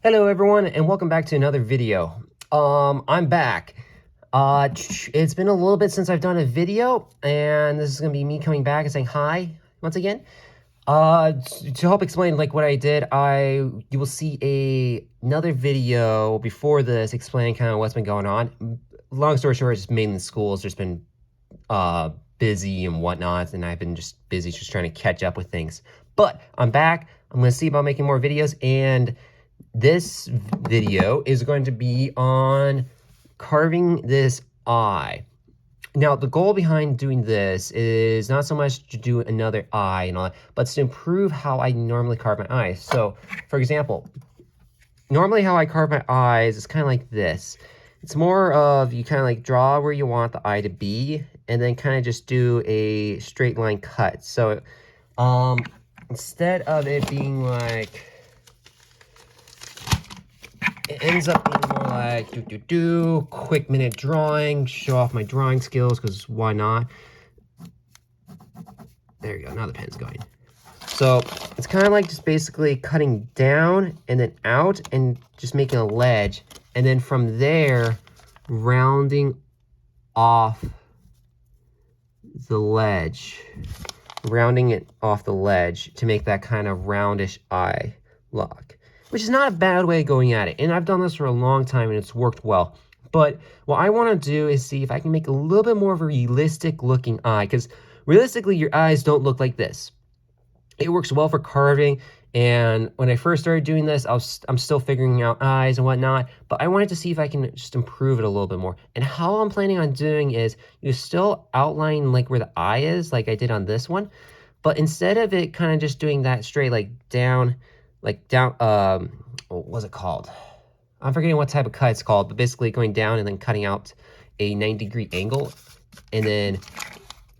Hello everyone and welcome back to another video. I'm back. It's been a little bit since I've done a video, and this is gonna be me coming back and saying hi once again. To help explain like what I did, you will see another video before this explaining kind of what's been going on. Long story short, it's mainly school's just been busy and whatnot, and I've been just busy just trying to catch up with things. But I'm back. I'm gonna see about making more videos, and this video is going to be on carving this eye. Now, the goal behind doing this is not so much to do another eye and all that, but to improve how I normally carve my eyes. So, for example, normally how I carve my eyes is kind of like this. It's more of you kind of like draw where you want the eye to be, and then kind of just do a straight line cut. So, instead of it being like, it ends up being more like quick minute drawing, show off my drawing skills, because why not? There you go, now the pen's going. So it's kind of like just basically cutting down and then out and just making a ledge, and then from there rounding off the ledge, rounding it off the ledge to make that kind of roundish eye look, which is not a bad way of going at it. And I've done this for a long time and it's worked well. But what I want to do is see if I can make a little bit more of a realistic looking eye, because realistically your eyes don't look like this. It works well for carving, and when I first started doing this, I'm still figuring out eyes and whatnot, but I wanted to see if I can just improve it a little bit more. And how I'm planning on doing is you still outline like where the eye is, like I did on this one, but instead of it kind of just doing that straight down, what was it called? I'm forgetting what type of cut it's called, but basically going down and then cutting out a 90-degree angle, and then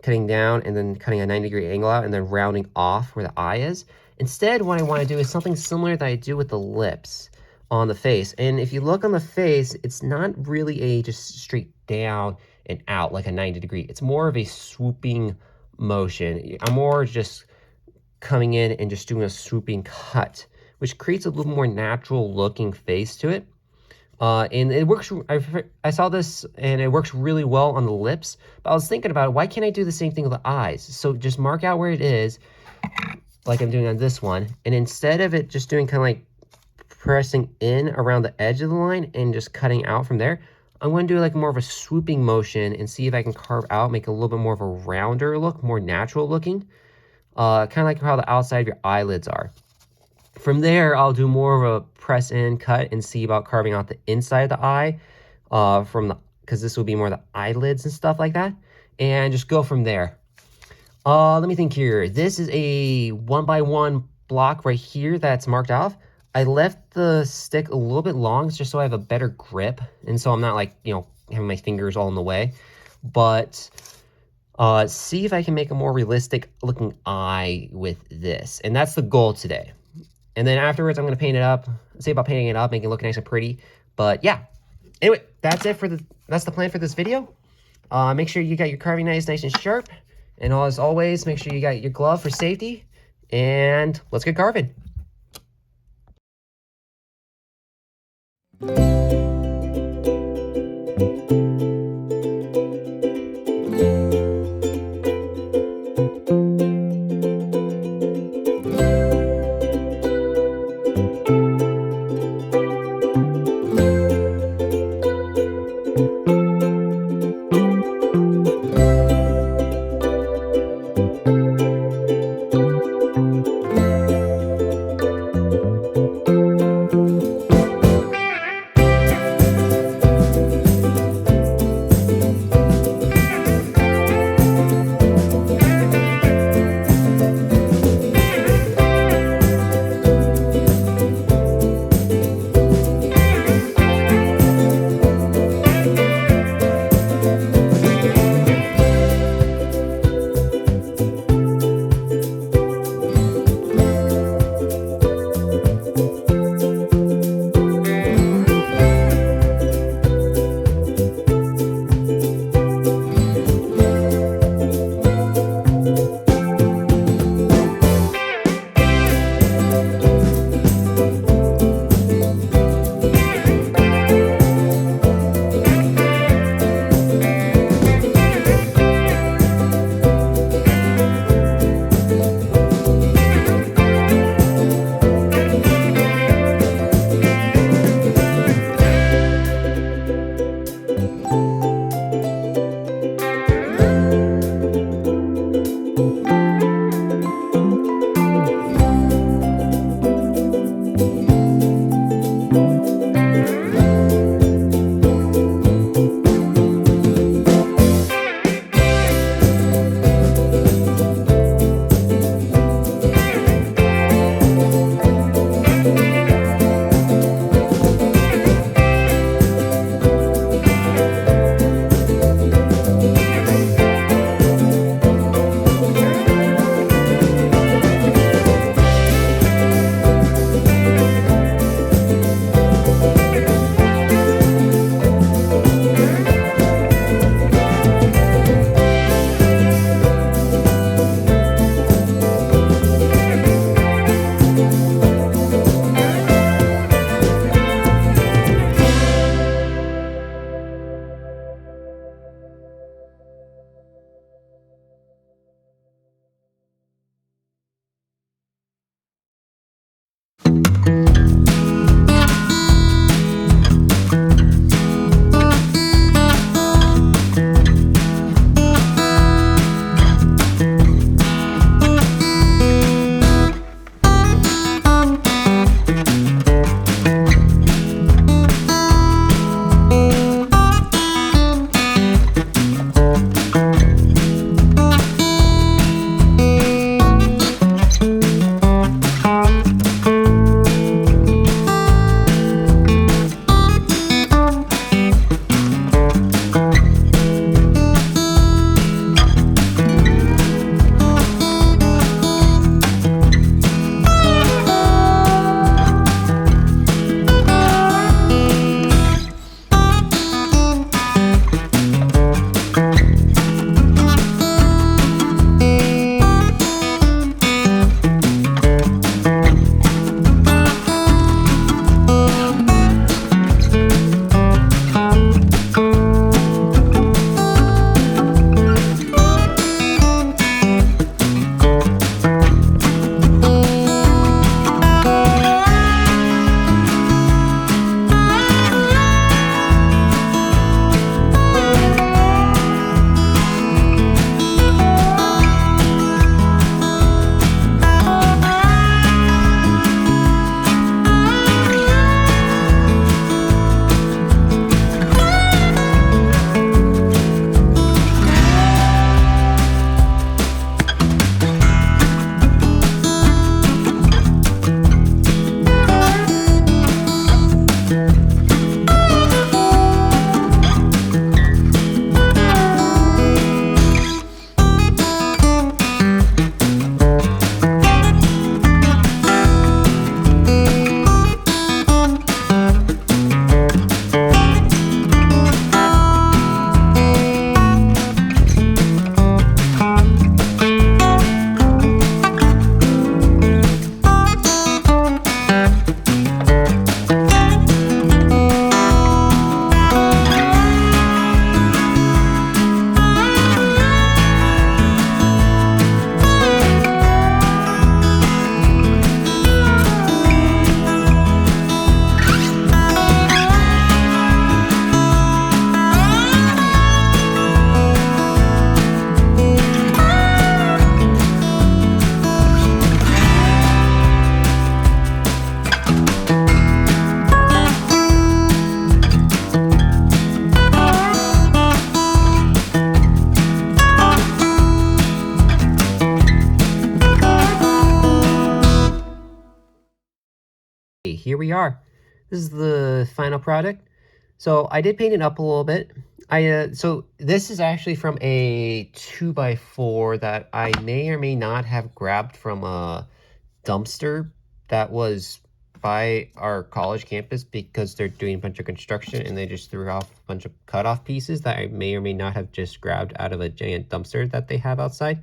cutting down and then cutting a 90-degree angle out, and then rounding off where the eye is. Instead, what I want to do is something similar that I do with the lips on the face. And if you look on the face, it's not really a just straight down and out like a 90-degree. It's more of a swooping motion. I'm more just coming in and just doing a swooping cut, which creates a little more natural looking face to it. And it works. I saw this and it works really well on the lips, but I was thinking about it, why can't I do the same thing with the eyes? So just mark out where it is, like I'm doing on this one, and instead of it just doing kind of like pressing in around the edge of the line and just cutting out from there, I'm going to do like more of a swooping motion and see if I can carve out, make a little bit more of a rounder look, more natural looking, kind of like how the outside of your eyelids are. From there, I'll do more of a press in cut and see about carving out the inside of the eye, because this will be more the eyelids and stuff like that, and just go from there. Let me think here. This is a 1x1 block right here that's marked off. I left the stick a little bit long just so I have a better grip, and so I'm not like, having my fingers all in the way. But see if I can make a more realistic looking eye with this, and that's the goal today. And then afterwards, I'm going to paint it up, see about painting it up, making it look nice and pretty. But yeah, anyway, that's the plan for this video. Make sure you got your carving knives nice and sharp. And as always, make sure you got your glove for safety. And let's get carving. Here we are. This is the final product. So I did paint it up a little bit. So this is actually from a 2x4 that I may or may not have grabbed from a dumpster that was by our college campus because they're doing a bunch of construction and they just threw off a bunch of cutoff pieces that I may or may not have just grabbed out of a giant dumpster that they have outside.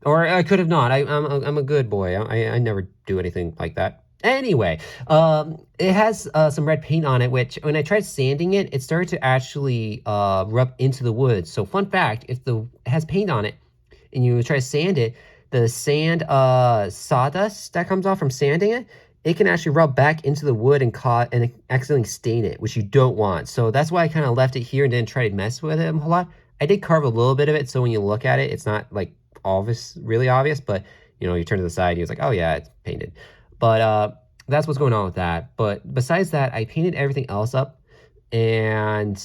Or I could have not. I'm a good boy. I never do anything like that. Anyway, it has some red paint on it, which when I tried sanding it, it started to actually rub into the wood. So fun fact, if it has paint on it and you try to sand it, the sand sawdust that comes off from sanding it, it can actually rub back into the wood and accidentally stain it, which you don't want. So that's why I kind of left it here and didn't try to mess with it a whole lot. I did carve a little bit of it, so when you look at it, it's not like really obvious, but you know, you turn to the side, he was like, oh yeah, it's painted. But that's what's going on with that. But besides that, I painted everything else up, and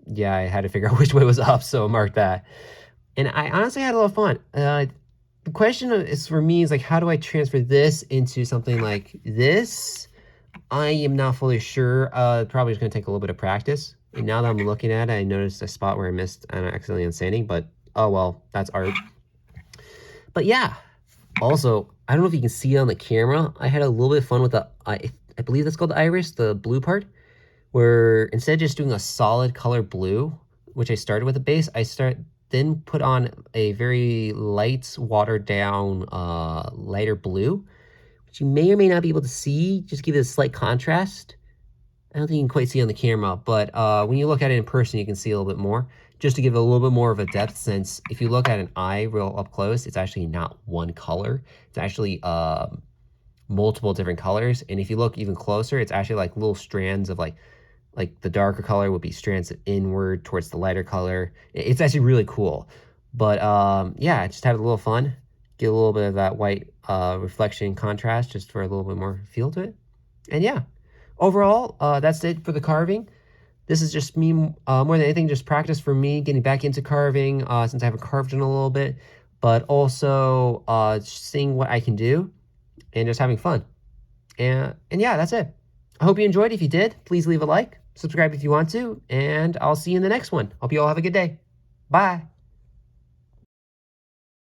yeah, I had to figure out which way was up, so mark that. And I honestly had a lot of fun. The question is for me is like, how do I transfer this into something like this? I am not fully sure. Probably just gonna take a little bit of practice. And now that I'm looking at it, I noticed a spot where I missed accidentally on sanding, but oh well, that's art. But yeah, also, I don't know if you can see it on the camera, I had a little bit of fun with the, I believe that's called the iris, the blue part, where instead of just doing a solid color blue, which I started with a base, then put on a very light, watered down, lighter blue, which you may or may not be able to see, just give it a slight contrast. I don't think you can quite see on the camera, but when you look at it in person, you can see a little bit more. Just to give it a little bit more of a depth, since if you look at an eye real up close, it's actually not one color. It's actually multiple different colors. And if you look even closer, it's actually like little strands of like the darker color would be strands of inward towards the lighter color. It's actually really cool. But yeah, just had a little fun. Get a little bit of that white reflection contrast just for a little bit more feel to it. And yeah. Overall, that's it for the carving. This is just me, more than anything, just practice for me, getting back into carving since I haven't carved in a little bit, but also seeing what I can do and just having fun. And yeah, that's it. I hope you enjoyed. If you did, please leave a like, subscribe if you want to, and I'll see you in the next one. Hope you all have a good day. Bye.